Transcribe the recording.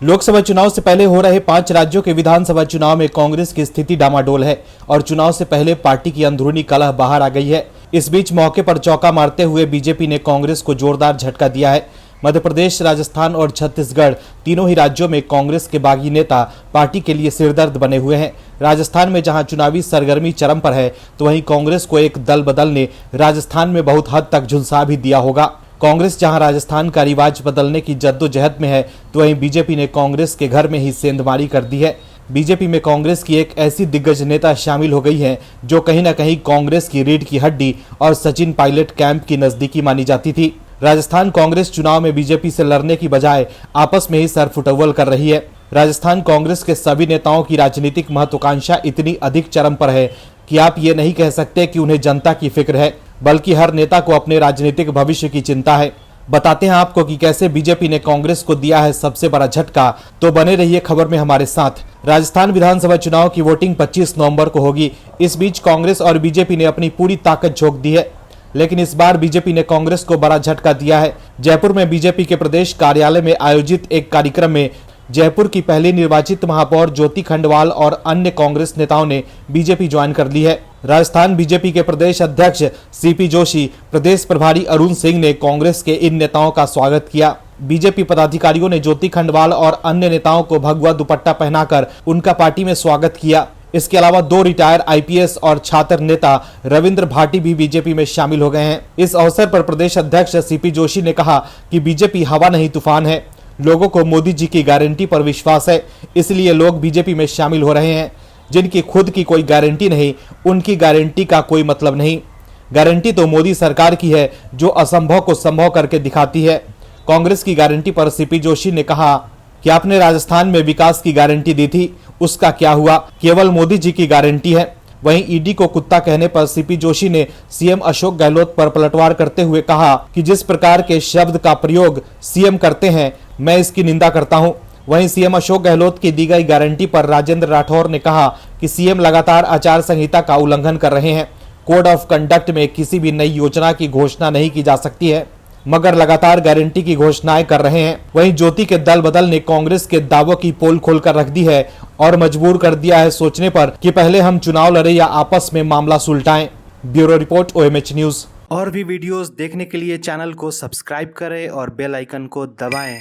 लोकसभा चुनाव से पहले हो रहे 5 राज्यों के विधानसभा चुनाव में कांग्रेस की स्थिति डामाडोल है और चुनाव से पहले पार्टी की अंदरूनी कलह बाहर आ गई है। इस बीच मौके पर चौका मारते हुए बीजेपी ने कांग्रेस को जोरदार झटका दिया है। मध्य प्रदेश, राजस्थान और छत्तीसगढ़ तीनों ही राज्यों में कांग्रेस के बागी नेता पार्टी के लिए सिरदर्द बने हुए हैं। राजस्थान में जहां चुनावी सरगर्मी चरम पर है, तो वहीं कांग्रेस को एक दल बदल ने राजस्थान में बहुत हद तक झुलसा भी दिया होगा। कांग्रेस जहां राजस्थान का रिवाज बदलने की जद्दोजहद में है, तो वहीं बीजेपी ने कांग्रेस के घर में ही सेंधमारी कर दी है। बीजेपी में कांग्रेस की एक ऐसी दिग्गज नेता शामिल हो गई है जो कहीं न कहीं कांग्रेस की रीढ़ की हड्डी और सचिन पायलट कैंप की नजदीकी मानी जाती थी। राजस्थान कांग्रेस चुनाव में बीजेपी से लड़ने की बजाय आपस में ही सरफुटअव्वल कर रही है। राजस्थान कांग्रेस के सभी नेताओं की राजनीतिक महत्वाकांक्षा इतनी अधिक चरम पर है कि आप ये नहीं कह सकते कि उन्हें जनता की फिक्र है, बल्कि हर नेता को अपने राजनीतिक भविष्य की चिंता है। बताते हैं आपको कि कैसे बीजेपी ने कांग्रेस को दिया है सबसे बड़ा झटका, तो बने रहिए खबर में हमारे साथ। राजस्थान विधानसभा चुनाव की वोटिंग 25 नवंबर को होगी। इस बीच कांग्रेस और बीजेपी ने अपनी पूरी ताकत झोंक दी है, लेकिन इस बार बीजेपी ने कांग्रेस को बड़ा झटका दिया है। जयपुर में बीजेपी के प्रदेश कार्यालय में आयोजित एक कार्यक्रम में जयपुर की पहली निर्वाचित महापौर ज्योति खंडवाल और अन्य कांग्रेस नेताओं ने बीजेपी ज्वाइन कर ली है। राजस्थान बीजेपी के प्रदेश अध्यक्ष सीपी जोशी, प्रदेश प्रभारी अरुण सिंह ने कांग्रेस के इन नेताओं का स्वागत किया। बीजेपी पदाधिकारियों ने ज्योति खंडवाल और अन्य नेताओं को भगवा दुपट्टा पहनाकर उनका पार्टी में स्वागत किया। इसके अलावा 2 रिटायर आईपीएस और छात्र नेता रविंद्र भाटी भी बीजेपी में शामिल हो गए हैं। इस अवसर पर प्रदेश अध्यक्ष सीपी जोशी ने कहा कि बीजेपी हवा नहीं तूफान है। लोगों को मोदी जी की गारंटी पर विश्वास है, इसलिए लोग बीजेपी में शामिल हो रहे हैं। जिनकी खुद की कोई गारंटी नहीं, उनकी गारंटी का कोई मतलब नहीं। गारंटी तो मोदी सरकार की है, जो असंभव को संभव करके दिखाती है। कांग्रेस की गारंटी पर सीपी जोशी ने कहा कि आपने राजस्थान में विकास की गारंटी दी थी, उसका क्या हुआ? केवल मोदी जी की गारंटी है। वहीं ईडी को कुत्ता कहने पर सीपी जोशी ने सीएम अशोक गहलोत पर पलटवार करते हुए कहा कि जिस प्रकार के शब्द का प्रयोग सीएम करते हैं, मैं इसकी निंदा करता हूं। वहीं सीएम अशोक गहलोत की दी गई गारंटी पर राजेंद्र राठौर ने कहा कि सीएम लगातार आचार संहिता का उल्लंघन कर रहे हैं। कोड ऑफ कंडक्ट में किसी भी नई योजना की घोषणा नहीं की जा सकती है, मगर लगातार गारंटी की घोषणाएं कर रहे हैं। वहीं ज्योति के दल बदल ने कांग्रेस के दावों की पोल खोलकर रख दी है और मजबूर कर दिया है सोचने पर कि पहले हम चुनाव लड़े या आपस में मामला सुलटाएं। Bureau report, OMH news. और भी वीडियोस देखने के लिए चैनल को सब्सक्राइब करें और बेल आइकन को दबाएं।